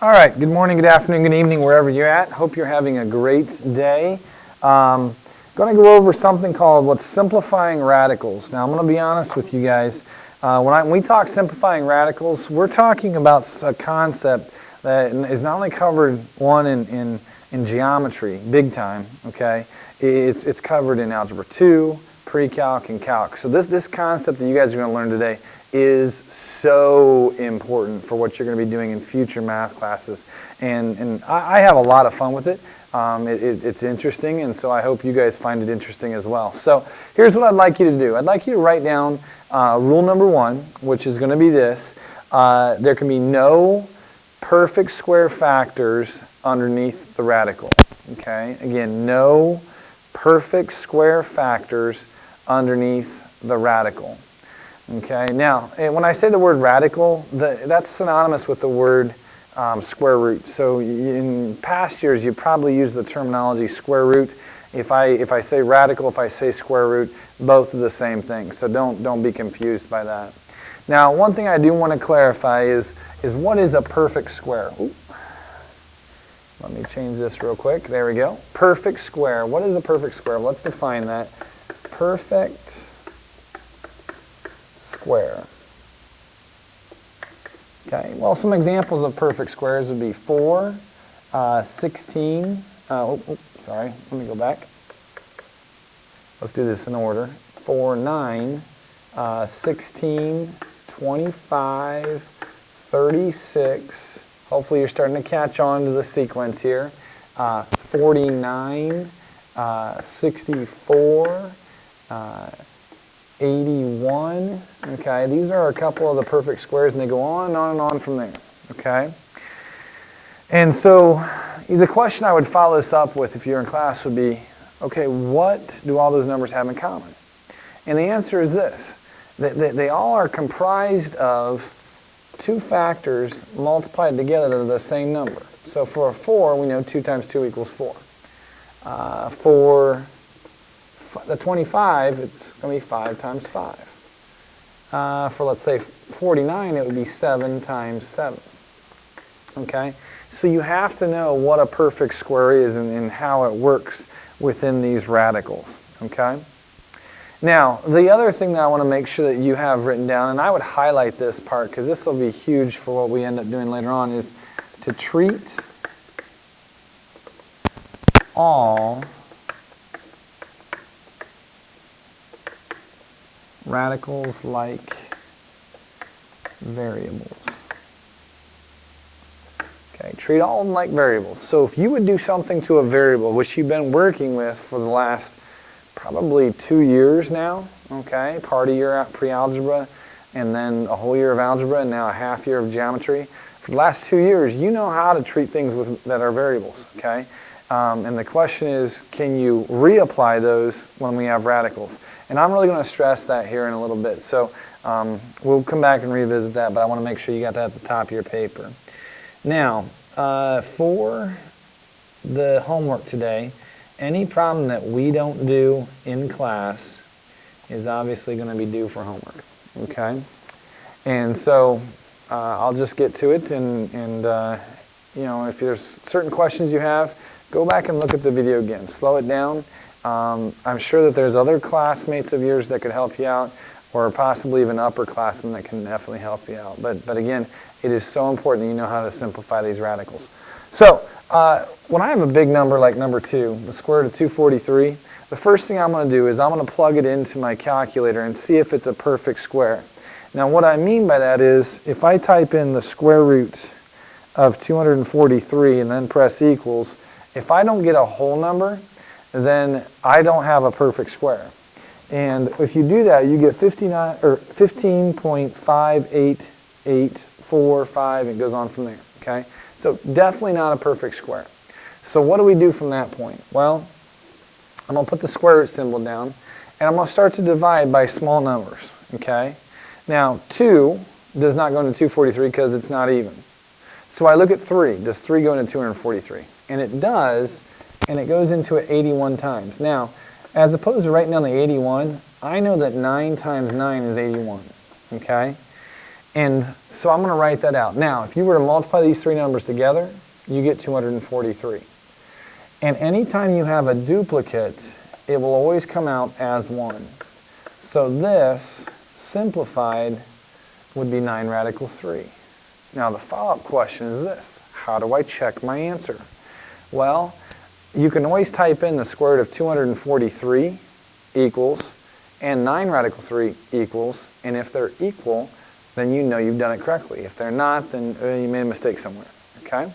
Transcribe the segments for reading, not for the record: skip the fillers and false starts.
All right, good morning, good afternoon, good evening, wherever you're at. Hope you're having a great day. Going to go over something called what's simplifying radicals. Now, I'm going to be honest with you guys. When we talk simplifying radicals, we're talking about a concept that is not only covered, one, in geometry, big time, okay? It's covered in Algebra 2, Pre-Calc, and Calc. So this concept that you guys are going to learn today is so important for what you're going to be doing in future math classes. And I have a lot of fun with it. It's interesting, and so I hope you guys find it interesting as well. So here's what I'd like you to do. I'd like you to write down rule number 1, which is going to be this. There can be no perfect square factors underneath the radical. Okay? Again, no perfect square factors underneath the radical. Okay, now when I say the word radical, that's synonymous with the word square root. So in past years, you probably used the terminology square root. If I say radical, if I say square root, both are the same thing. So don't be confused by that. Now, one thing I do want to clarify is what is a perfect square? Ooh. Let me change this real quick. There we go. Perfect square. What is a perfect square? Let's define that. Perfect square. Okay, well, some examples of perfect squares would be 4, 16, sorry, let me go back. Let's do this in order. 4, 9, 16, 25, 36. Hopefully you're starting to catch on to the sequence here. 49, 64, 81, okay, these are a couple of the perfect squares, and they go on and on and on from there, okay? And so the question I would follow this up with if you're in class would be, okay, what do all those numbers have in common? And the answer is this. They all are comprised of two factors multiplied together that are the same number. So for a 4, we know 2 times 2 equals 4. For the 25, it's going to be 5 times 5. For, let's say, 49, it would be 7 times 7. Okay? So you have to know what a perfect square is and how it works within these radicals. Okay? Now, the other thing that I want to make sure that you have written down, and I would highlight this part because this will be huge for what we end up doing later on, is to treat all radicals like variables. Okay, treat all of them like variables. So if you would do something to a variable, which you've been working with for the last probably 2 years now, okay, part of your pre-algebra, and then a whole year of algebra, and now a half year of geometry. For the last 2 years, you know how to treat things that are variables, okay? And the question is, can you reapply those when we have radicals? And I'm really going to stress that here in a little bit. So we'll come back and revisit that, but I want to make sure you got that at the top of your paper. Now, for the homework today, any problem that we don't do in class is obviously going to be due for homework. Okay? And so I'll just get to it, and you know, if there's certain questions you have, go back and look at the video again. Slow it down. I'm sure that there's other classmates of yours that could help you out, or possibly even upperclassmen that can definitely help you out. But again, it is so important that you know how to simplify these radicals. So when I have a big number like number 2, the square root of 243, the first thing I'm going to do is I'm going to plug it into my calculator and see if it's a perfect square. Now what I mean by that is if I type in the square root of 243 and then press equals, if I don't get a whole number, then I don't have a perfect square. And if you do that, you get 15.58845, and it goes on from there. Okay? So definitely not a perfect square. So what do we do from that point? Well, I'm going to put the square root symbol down, and I'm going to start to divide by small numbers. Okay? Now, 2 does not go into 243 because it's not even. So I look at 3. Does 3 go into 243? And it does, and it goes into it 81 times. Now, as opposed to writing down the 81, I know that 9 times 9 is 81. Okay? And so I'm going to write that out. Now, if you were to multiply these three numbers together, you get 243. And anytime you have a duplicate, it will always come out as 1. So this, simplified, would be 9 radical 3. Now the follow-up question is this: how do I check my answer? Well, you can always type in the square root of 243 equals, and 9 radical 3 equals, and if they're equal, then you know you've done it correctly. If they're not, then you made a mistake somewhere, okay?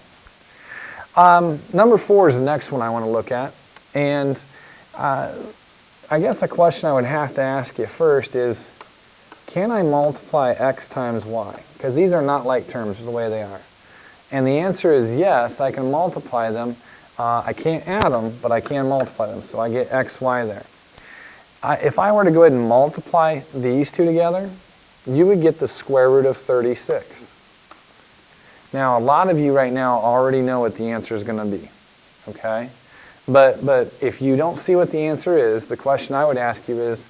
Number 4 is the next one I want to look at, and I guess a question I would have to ask you first is, can I multiply x times y? Because these are not like terms the way they are. And the answer is yes, I can multiply them. I can't add them, but I can multiply them, so I get x, y there. If I were to go ahead and multiply these two together, you would get the square root of 36. Now, a lot of you right now already know what the answer is going to be, okay? But if you don't see what the answer is, the question I would ask you is,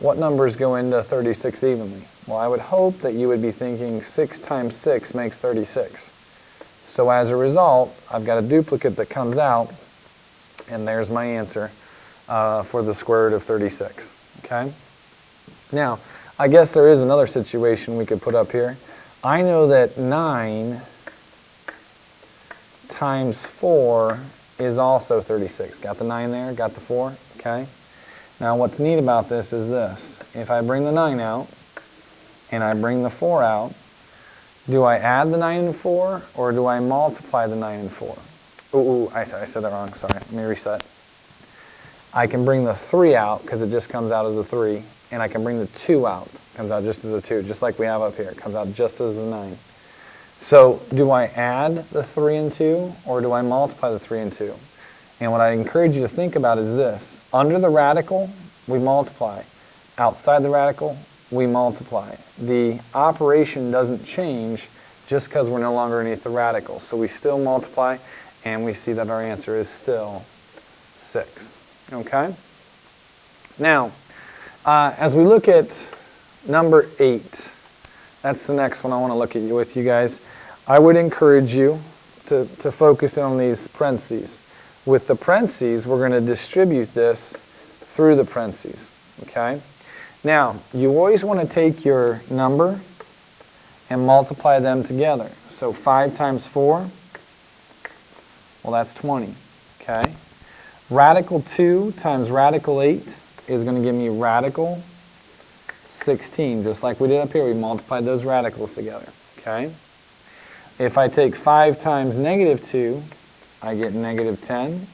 what numbers go into 36 evenly? Well, I would hope that you would be thinking 6 times 6 makes 36. So as a result, I've got a duplicate that comes out, and there's my answer for the square root of 36, okay? Now, I guess there is another situation we could put up here. I know that 9 times 4 is also 36. Got the 9 there? Got the 4? Okay. Now what's neat about this is this. If I bring the 9 out and I bring the 4 out, do I add the 9 and 4 or do I multiply the 9 and 4? Ooh, I said that wrong. Sorry. Let me reset. I can bring the 3 out because it just comes out as a 3, and I can bring the 2 out. It comes out just as a 2, just like we have up here. It comes out just as the 9. So do I add the 3 and 2 or do I multiply the 3 and 2? And what I encourage you to think about is this. Under the radical, we multiply. Outside the radical, we multiply. The operation doesn't change just because we're no longer underneath the radical. So we still multiply, and we see that our answer is still 6. Okay? Now, as we look at number 8, that's the next one I want to look at with you guys. I would encourage you to focus in on these parentheses. With the parentheses, we're going to distribute this through the parentheses. Okay? Now, you always want to take your number and multiply them together. So 5 times 4, well, that's 20. Okay? Radical 2 times radical 8 is going to give me radical 16. Just like we did up here, we multiplied those radicals together. Okay? If I take 5 times negative 2, I get negative 10.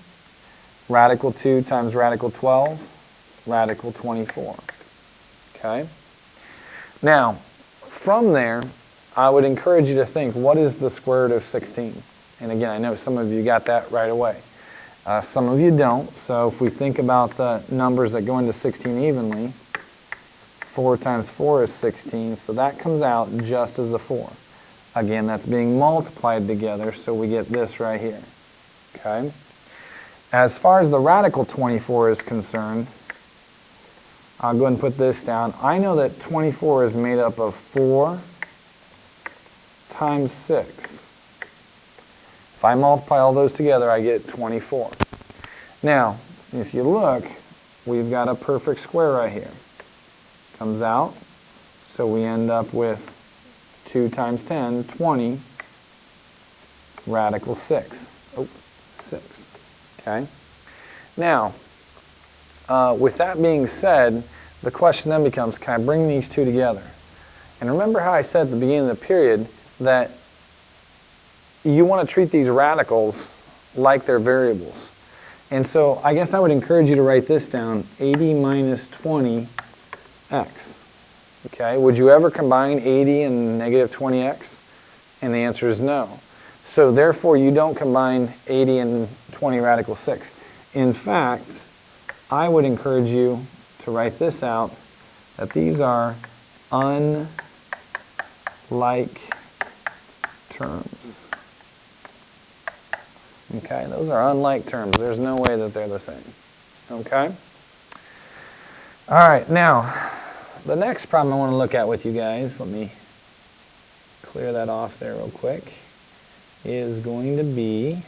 Radical 2 times radical 12, radical 24. Okay? Now, from there, I would encourage you to think, what is the square root of 16? And again, I know some of you got that right away. Some of you don't. So if we think about the numbers that go into 16 evenly, 4 times 4 is 16, so that comes out just as a 4. Again, that's being multiplied together, so we get this right here. Okay? As far as the radical 24 is concerned, I'll go ahead and put this down. I know that 24 is made up of 4 times 6. If I multiply all those together, I get 24. Now, if you look, we've got a perfect square right here. Comes out, so we end up with 2 times 10, 20, radical 6. Oh, 6. Okay? Now, with that being said, the question then becomes, can I bring these two together? And remember how I said at the beginning of the period that you want to treat these radicals like they're variables. And so I guess I would encourage you to write this down, 80 minus 20x. Okay, would you ever combine 80 and negative 20x? And the answer is no. So therefore you don't combine 80 and 20 radical 6. In fact, I would encourage you to write this out, that these are unlike terms. Okay, those are unlike terms. There's no way that they're the same. Okay? All right, now, the next problem I want to look at with you guys, let me clear that off there real quick, is going to be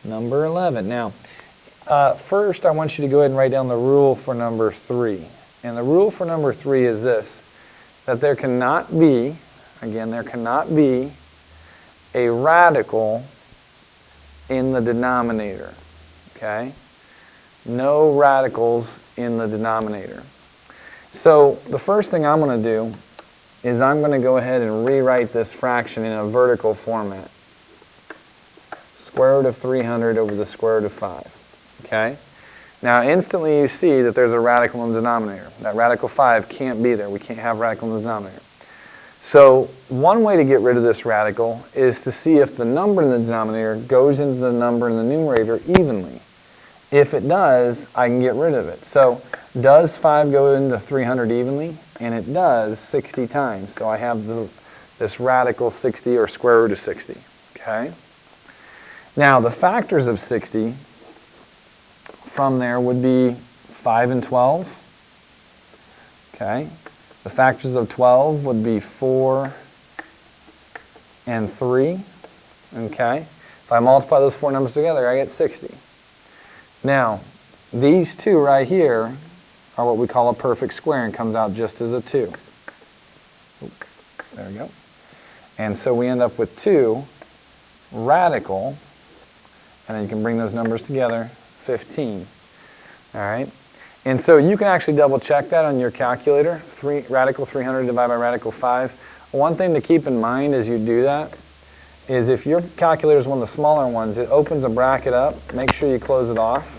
number 11. Now, first I want you to go ahead and write down the rule for number 3. And the rule for number 3 is this, that there cannot be, again, there cannot be a radical in the denominator, okay? No radicals in the denominator. So the first thing I'm going to do is I'm going to go ahead and rewrite this fraction in a vertical format. Square root of 300 over the square root of 5, okay? Now instantly you see that there's a radical in the denominator. That radical 5 can't be there. We can't have radical in the denominator. So one way to get rid of this radical is to see if the number in the denominator goes into the number in the numerator evenly. If it does, I can get rid of it. So does 5 go into 300 evenly? And it does 60 times. So I have this radical 60 or square root of 60. Okay? Now the factors of 60 from there would be 5 and 12. Okay? The factors of 12 would be 4 and 3. Okay? If I multiply those four numbers together, I get 60. Now, these two right here are what we call a perfect square and comes out just as a 2. Oop, there we go. And so we end up with 2 radical, and then you can bring those numbers together, 15. All right? And so you can actually double check that on your calculator, radical 300 divided by radical 5. One thing to keep in mind as you do that is if your calculator is one of the smaller ones, it opens a bracket up. Make sure you close it off.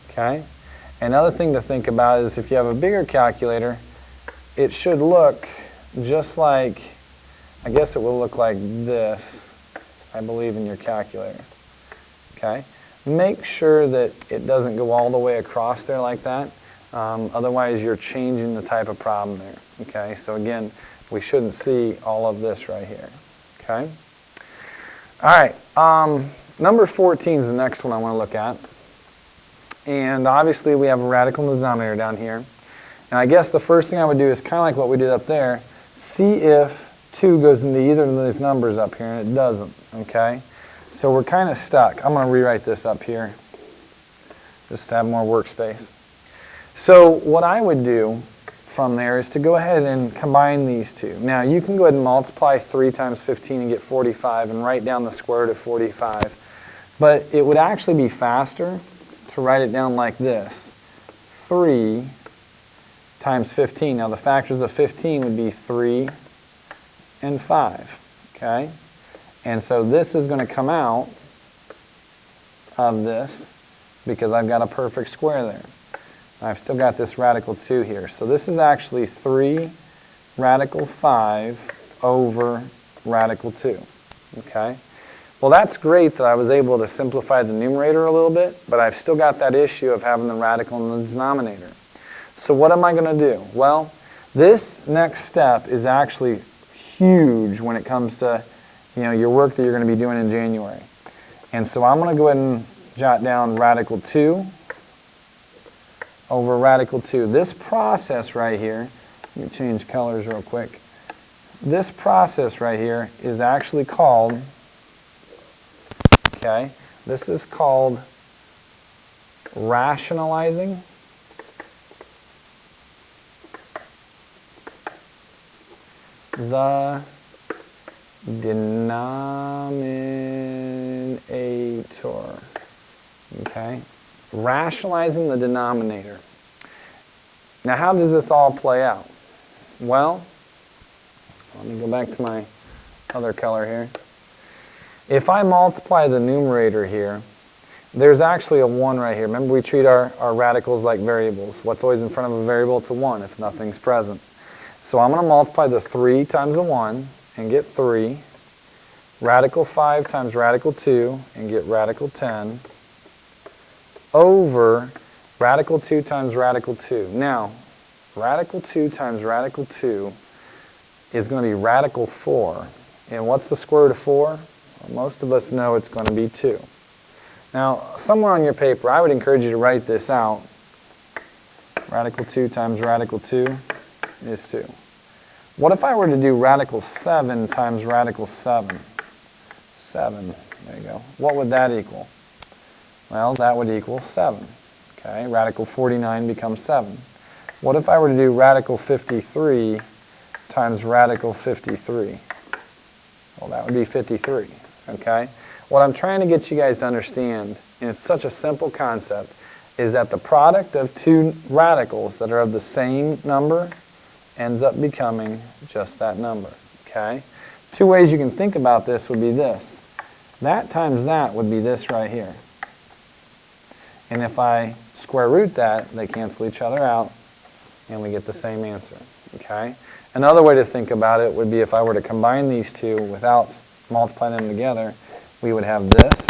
Okay? Another thing to think about is if you have a bigger calculator, it should look just like, I guess it will look like this, I believe, in your calculator. Okay? Make sure that it doesn't go all the way across there like that. Otherwise, you're changing the type of problem there. Okay? So again, we shouldn't see all of this right here. Okay? All right. Number 14 is the next one I want to look at. And obviously, we have a radical in the denominator down here. And I guess the first thing I would do is kind of like what we did up there. See if 2 goes into either of these numbers up here, and it doesn't. Okay? So we're kind of stuck. I'm going to rewrite this up here just to have more workspace. So what I would do from there is to go ahead and combine these two. Now you can go ahead and multiply 3 times 15 and get 45 and write down the square root of 45. But it would actually be faster to write it down like this. 3 times 15. Now the factors of 15 would be 3 and 5. Okay? And so this is going to come out of this because I've got a perfect square there. I've still got this radical 2 here. So this is actually 3 radical 5 over radical 2. Okay? Well, that's great that I was able to simplify the numerator a little bit, but I've still got that issue of having the radical in the denominator. So what am I going to do? Well, this next step is actually huge when it comes to your work that you're going to be doing in January. And so I'm going to go ahead and jot down radical 2 over radical 2. This process right here, let me change colors real quick. This process right here is actually called, okay, this is called rationalizing the denominator. Okay? Rationalizing the denominator. Now, how does this all play out? Well, let me go back to my other color here. If I multiply the numerator here, there's actually a 1 right here. Remember, we treat our radicals like variables. What's always in front of a variable? It's a 1 if nothing's present. So I'm going to multiply the 3 times the 1 and get 3. Radical 5 times radical 2 and get radical 10 over radical 2 times radical 2. Now, radical 2 times radical 2 is going to be radical 4. And what's the square root of 4? Well, most of us know it's going to be 2. Now, somewhere on your paper, I would encourage you to write this out. Radical 2 times radical 2 is 2. What if I were to do radical 7 times radical 7? 7, there you go. What would that equal? Well, that would equal 7. Okay, radical 49 becomes 7. What if I were to do radical 53 times radical 53? Well, that would be 53. Okay? What I'm trying to get you guys to understand, and it's such a simple concept, is that the product of two radicals that are of the same number ends up becoming just that number. Okay? Two ways you can think about this would be this. That times that would be this right here. And if I square root that, they cancel each other out, and we get the same answer. Okay? Another way to think about it would be if I were to combine these two without multiplying them together, we would have this,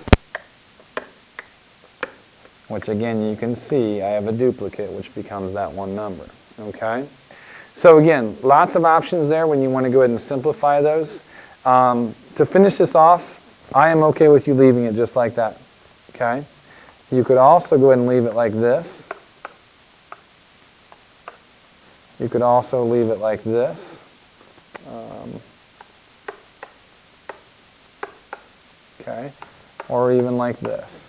which again you can see I have a duplicate, which becomes that one number. Okay? So again, lots of options there when you want to go ahead and simplify those. To finish this off, I am okay with you leaving it just like that. Okay? You could also go ahead and leave it like this. You could also leave it like this. Okay? Or even like this.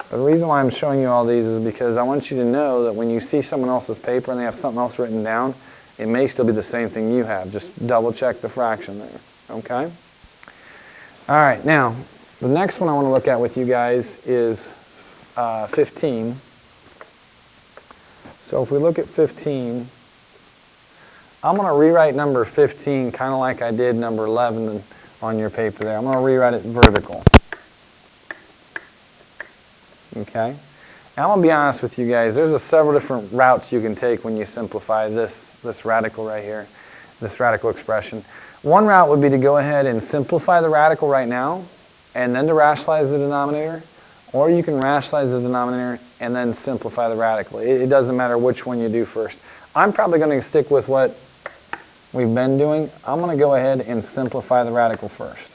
The reason why I'm showing you all these is because I want you to know that when you see someone else's paper and they have something else written down, it may still be the same thing you have. Just double check the fraction there. Okay? All right, now, the next one I want to look at with you guys is 15. So if we look at 15, I'm going to rewrite number 15 kind of like I did number 11 on your paper there. I'm going to rewrite it vertical. Okay? Now I'm going to be honest with you guys. There's several different routes you can take when you simplify this radical right here, this radical expression. One route would be to go ahead and simplify the radical right now and then to rationalize the denominator. Or you can rationalize the denominator and then simplify the radical. It doesn't matter which one you do first. I'm probably going to stick with what we've been doing. I'm going to go ahead and simplify the radical first.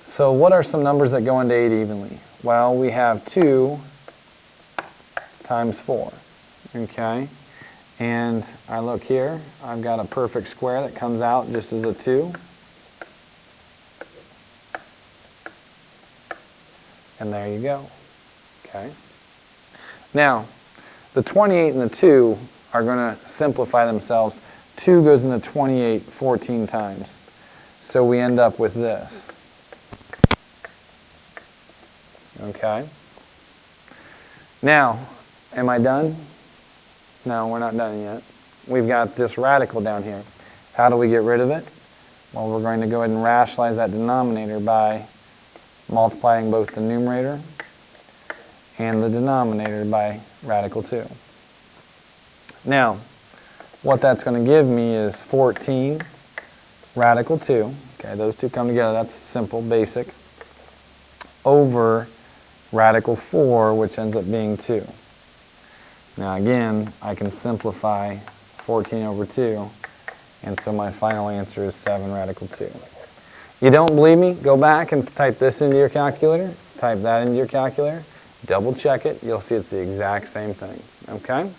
So what are some numbers that go into 8 evenly? Well, we have 2 times 4. Okay? And I look here, I've got a perfect square that comes out just as a 2. And there you go. Okay? Now, the 28 and the 2 are going to simplify themselves. 2 goes into 28 14 times. So we end up with this. Okay? Now, am I done? No, we're not done yet. We've got this radical down here. How do we get rid of it? Well, we're going to go ahead and rationalize that denominator by multiplying both the numerator and the denominator by radical 2. Now, what that's going to give me is 14 radical 2. Okay, those two come together. That's simple, basic. Over radical 4, which ends up being 2. Now again, I can simplify 14 over 2, and so my final answer is 7 radical 2. You don't believe me? Go back and type this into your calculator, type that into your calculator, double check it, you'll see it's the exact same thing. Okay?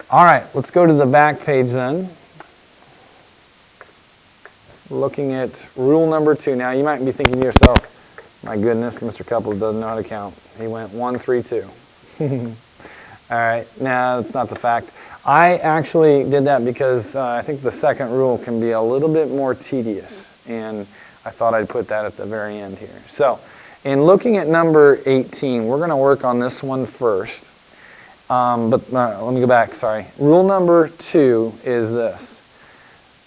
All right, let's go to the back page then. Looking at rule number 2. Now you might be thinking to yourself, my goodness, Mr. Couples doesn't know how to count. He went 1, 3, 2. All right, no, that's not the fact. I actually did that because I think the second rule can be a little bit more tedious, and I thought I'd put that at the very end here. So, in looking at number 18, we're going to work on this one first. Let me go back, sorry. Rule number 2 is this.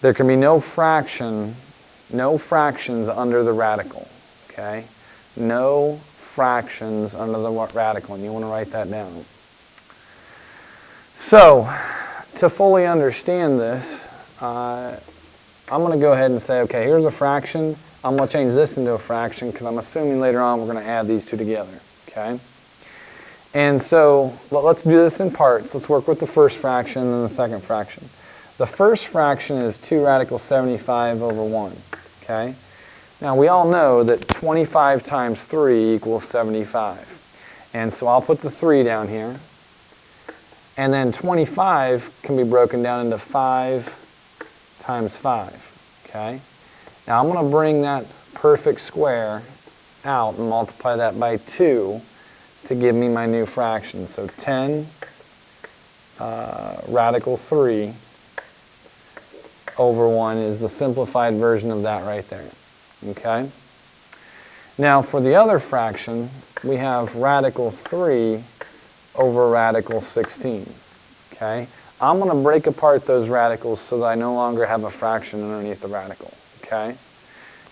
There can be no fractions under the radical, okay? No fractions under the radical, and you want to write that down. So, to fully understand this, I'm going to go ahead and say, okay, here's a fraction. I'm going to change this into a fraction because I'm assuming later on we're going to add these two together, okay? And so, let's do this in parts. Let's work with the first fraction and the second fraction. The first fraction is 2 radical 75 over 1, okay? Now, we all know that 25 times 3 equals 75. And so I'll put the 3 down here. And then 25 can be broken down into 5 times 5, okay? Now I'm going to bring that perfect square out and multiply that by 2 to give me my new fraction. So 10 radical 3 over 1 is the simplified version of that right there, okay? Now for the other fraction, we have radical 3 over radical 16, okay? I'm going to break apart those radicals so that I no longer have a fraction underneath the radical, okay?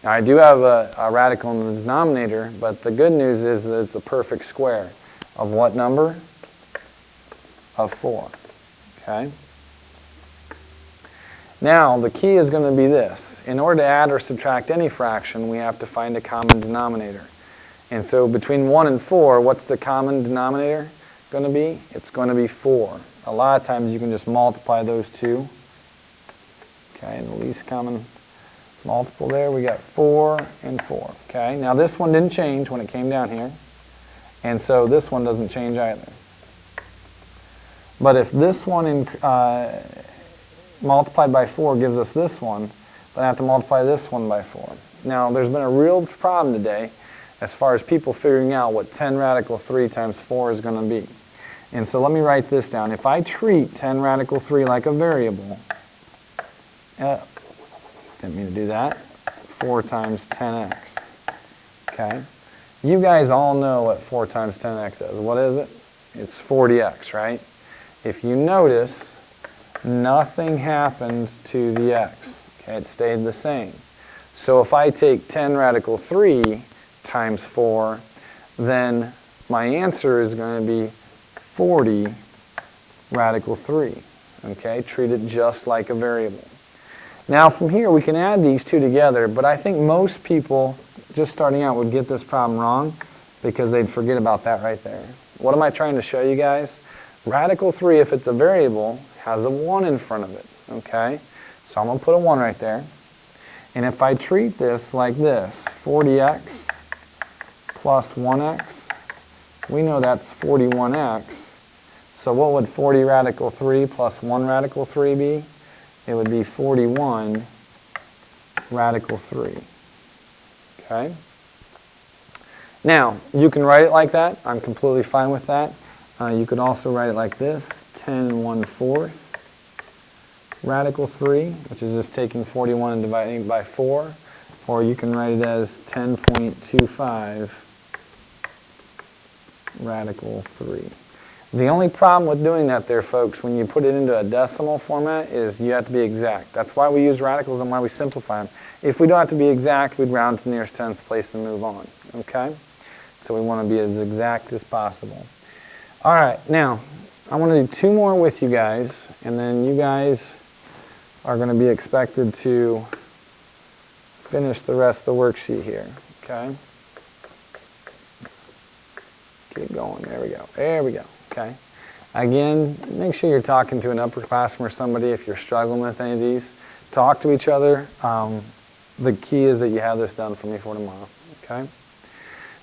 Now I do have a radical in the denominator, but the good news is that it's a perfect square of what number? Of 4, okay? Now the key is going to be this. In order to add or subtract any fraction, we have to find a common denominator. And so between 1 and 4, what's the common denominator going to be? It's going to be 4. A lot of times you can just multiply those two. Okay, the least common multiple there, we got 4 and 4. Okay, now this one didn't change when it came down here, and so this one doesn't change either. But if this one multiplied by 4 gives us this one, then I have to multiply this one by 4. Now there's been a real problem today as far as people figuring out what 10 radical 3 times 4 is going to be. And so let me write this down. If I treat 10 radical 3 like a variable, didn't mean to do that, 4 times 10x, okay? You guys all know what 4 times 10x is. What is it? It's 40x, right? If you notice, nothing happened to the x, okay? It stayed the same. So if I take 10 radical 3 times 4, then my answer is going to be 40 radical 3, okay? Treat it just like a variable. Now from here we can add these two together, but I think most people just starting out would get this problem wrong because they'd forget about that right there. What am I trying to show you guys? Radical 3, if it's a variable, has a 1 in front of it, okay? So I'm going to put a 1 right there. And if I treat this like this, 40x plus 1x, we know that's 41x. So what would 40 radical 3 plus 1 radical 3 be? It would be 41 radical 3. Okay? Now, you can write it like that. I'm completely fine with that. You could also write it like this, 10 1/4 radical 3, which is just taking 41 and dividing it by 4. Or you can write it as 10.25 radical 3. The only problem with doing that there, folks, when you put it into a decimal format is you have to be exact. That's why we use radicals and why we simplify them. If we don't have to be exact, we'd round to the nearest tenth place and move on. Okay? So we want to be as exact as possible. All right, now, I want to do 2 more with you guys, and then you guys are going to be expected to finish the rest of the worksheet here. Okay? Keep going. There we go. There we go. Okay. Again, make sure you're talking to an upperclassman or somebody if you're struggling with any of these. Talk to each other. The key is that you have this done for me for tomorrow. Okay.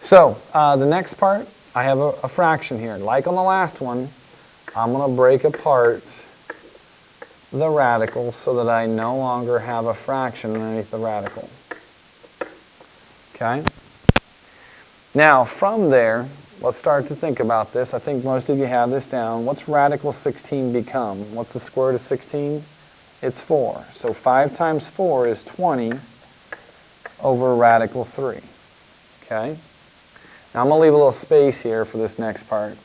So the next part, I have a fraction here. Like on the last one, I'm going to break apart the radical so that I no longer have a fraction underneath the radical. Okay. Now from there, let's start to think about this. I think most of you have this down. What's radical 16 become? What's the square root of 16? It's 4. So 5 times 4 is 20 over radical 3. Okay? Now I'm going to leave a little space here for this next part.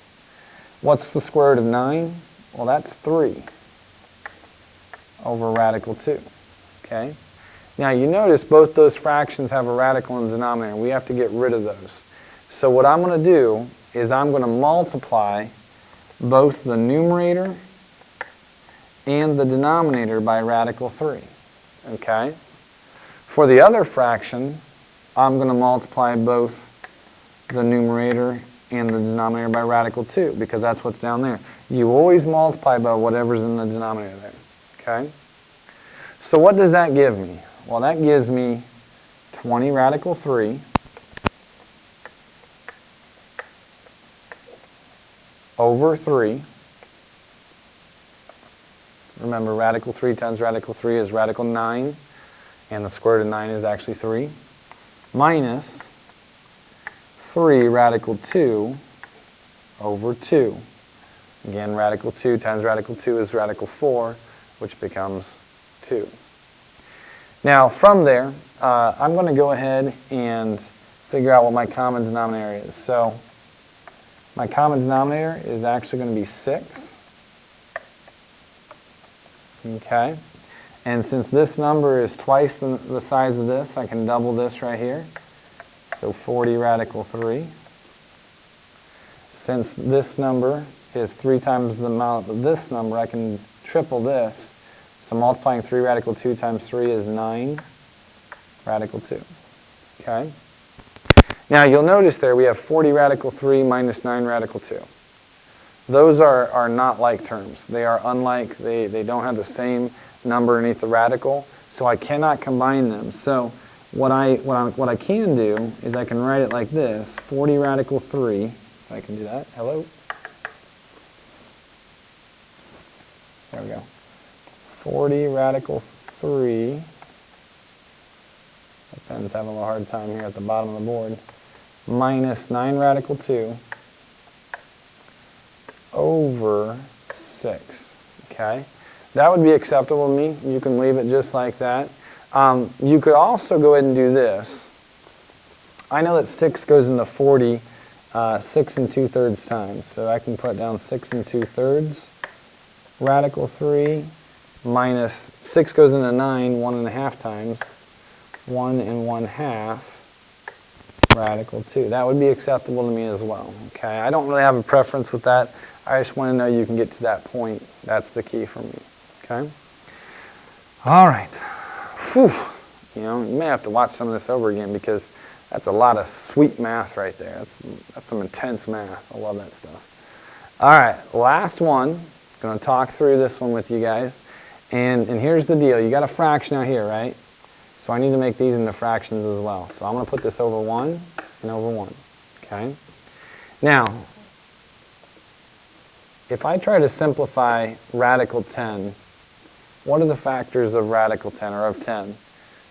What's the square root of 9? Well, that's 3 over radical 2. Okay? Now you notice both those fractions have a radical in the denominator. We have to get rid of those. So what I'm going to do is I'm going to multiply both the numerator and the denominator by radical 3. Okay? For the other fraction, I'm going to multiply both the numerator and the denominator by radical 2 because that's what's down there. You always multiply by whatever's in the denominator there. Okay? So what does that give me? Well, that gives me 20 radical 3 over 3 Remember, radical 3 times radical 3 is radical 9, and the square root of 9 is actually 3, minus 3 radical 2 over 2. Again, radical 2 times radical 2 is radical 4, which becomes 2. Now, from there, I'm going to go ahead and figure out what my common denominator is. So, my common denominator is actually going to be 6. Okay? And since this number is twice the size of this, I can double this right here. So 40 radical 3. Since this number is 3 times the amount of this number, I can triple this. So multiplying 3 radical 2 times 3 is 9 radical 2. Okay? Now you'll notice there we have 40 radical 3 minus 9 radical 2. Those are not like terms. They are unlike. They don't have the same number underneath the radical, so I cannot combine them. So what I can do is I can write it like this, 40 radical 3. If I can do that. Hello? There we go. 40 radical 3. The pen's having a little hard time here at the bottom of the board. Minus 9 radical 2 over 6. Okay? That would be acceptable to me. You can leave it just like that. You could also go ahead and do this. I know that 6 goes into 40 6 2/3 times. So I can put down 6 2/3 radical 3 minus 6 goes into 9 1.5 times. 1 1/2 radical 2. That would be acceptable to me as well. Okay, I don't really have a preference with that. I just want to know you can get to that point. That's the key for me. Okay. All right. Whew. You know, you may have to watch some of this over again because that's a lot of sweet math right there. That's some intense math. I love that stuff. All right, last one. Going to talk through this one with you guys. And here's the deal. You got a fraction out here, right? So I need to make these into fractions as well. So I'm going to put this over 1 and over 1. Okay? Now, if I try to simplify radical 10, what are the factors of radical 10 or of 10?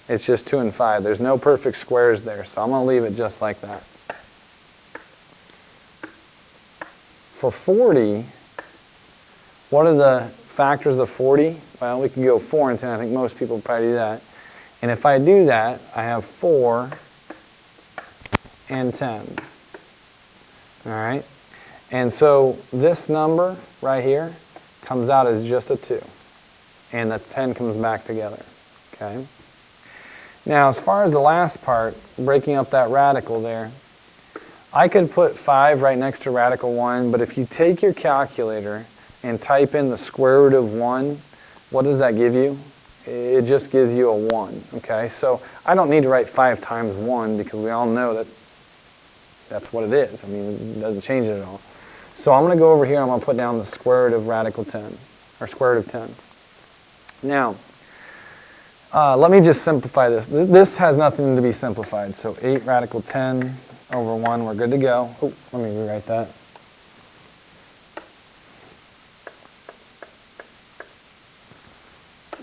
It's just 2 and 5. There's no perfect squares there, so I'm going to leave it just like that. For 40, what are the factors of 40? Well, we can go 4 and 10. I think most people would probably do that. And if I do that, I have 4 and 10. All right? And so this number right here comes out as just a 2. And the 10 comes back together. Okay? Now, as far as the last part, breaking up that radical there, I could put 5 right next to radical 1, but if you take your calculator and type in the square root of 1, what does that give you? It just gives you a 1, okay? So I don't need to write 5 times 1 because we all know that that's what it is. I mean, it doesn't change it at all. So I'm going to go over here and I'm going to put down the square root of radical 10, or square root of 10. Now, let me just simplify this. This has nothing to be simplified. So 8 radical 10 over 1, we're good to go. Oh, let me rewrite that.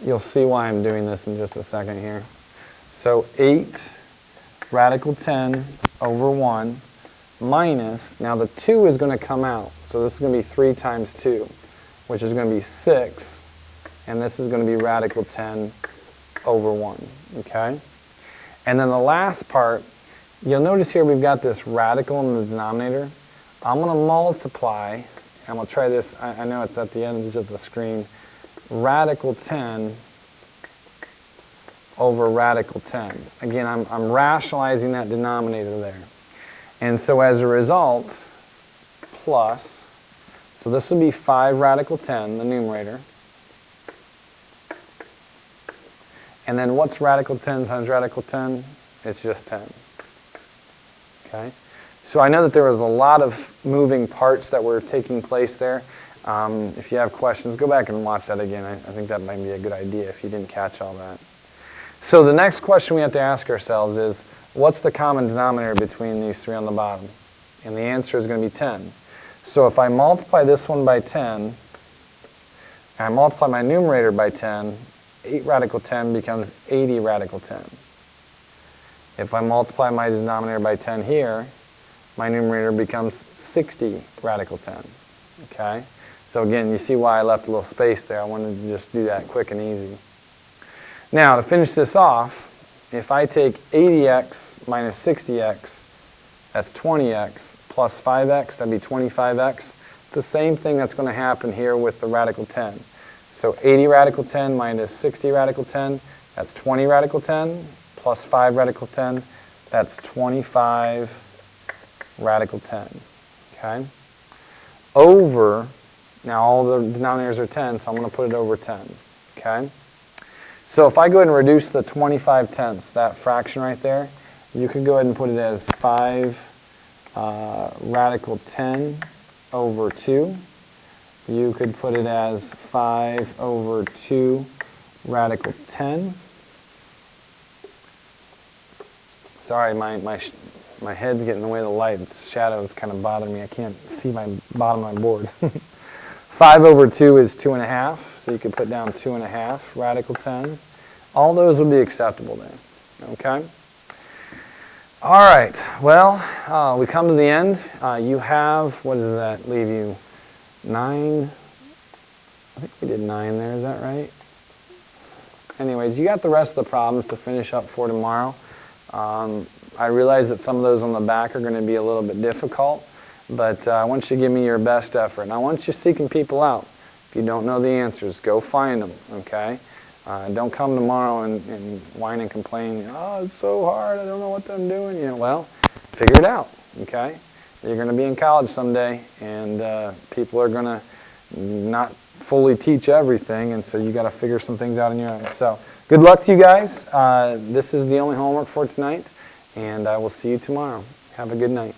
You'll see why I'm doing this in just a second here. So 8 radical 10 over 1 minus, now the 2 is going to come out. So this is going to be 3 times 2, which is going to be 6. And this is going to be radical 10 over 1. Okay? And then the last part, you'll notice here we've got this radical in the denominator. I'm going to multiply, I'm going to try this, I know it's at the edge of the screen, radical 10 over radical 10. Again, I'm rationalizing that denominator there. And so as a result, plus, so this would be 5 radical 10, the numerator. And then what's radical 10 times radical 10? It's just 10. Okay? So I know that there was a lot of moving parts that were taking place there. If you have questions, go back and watch that again. I think that might be a good idea if you didn't catch all that. So the next question we have to ask ourselves is, what's the common denominator between these 3 on the bottom? And the answer is going to be 10. So if I multiply this one by 10, and I multiply my numerator by 10, 8 radical 10 becomes 80 radical 10. If I multiply my denominator by 10 here, my numerator becomes 60 radical 10. Okay? So again, you see why I left a little space there. I wanted to just do that quick and easy. Now, to finish this off, if I take 80x minus 60x, that's 20x, plus 5x, that'd be 25x. It's the same thing that's going to happen here with the radical 10. So 80 radical 10 minus 60 radical 10, that's 20 radical 10, plus 5 radical 10, that's 25 radical 10. Okay? Over, now all the denominators are 10, so I'm going to put it over 10. Okay? So if I go ahead and reduce the 25 tenths, that fraction right there, you could go ahead and put it as 5 radical 10 over 2. You could put it as 5 over 2 radical 10. Sorry, my head's getting in the way of the light. The shadow's kind of bothering me. I can't see my bottom of my board. 5 over 2 is 2.5, so you could put down 2.5 radical 10. All those would be acceptable then. Okay? All right, well, we come to the end. You have, what does that leave you? 9, I think we did 9 there, is that right? Anyways, you got the rest of the problems to finish up for tomorrow. I realize that some of those on the back are going to be a little bit difficult, but I want you to give me your best effort. And I want you seeking people out. If you don't know the answers, go find them, okay? Don't come tomorrow and whine and complain, oh, it's so hard, I don't know what I'm doing. You know, well, figure it out, okay? You're going to be in college someday, and people are going to not fully teach everything, and so you got to figure some things out on your own. So good luck to you guys. This is the only homework for tonight, and I will see you tomorrow. Have a good night.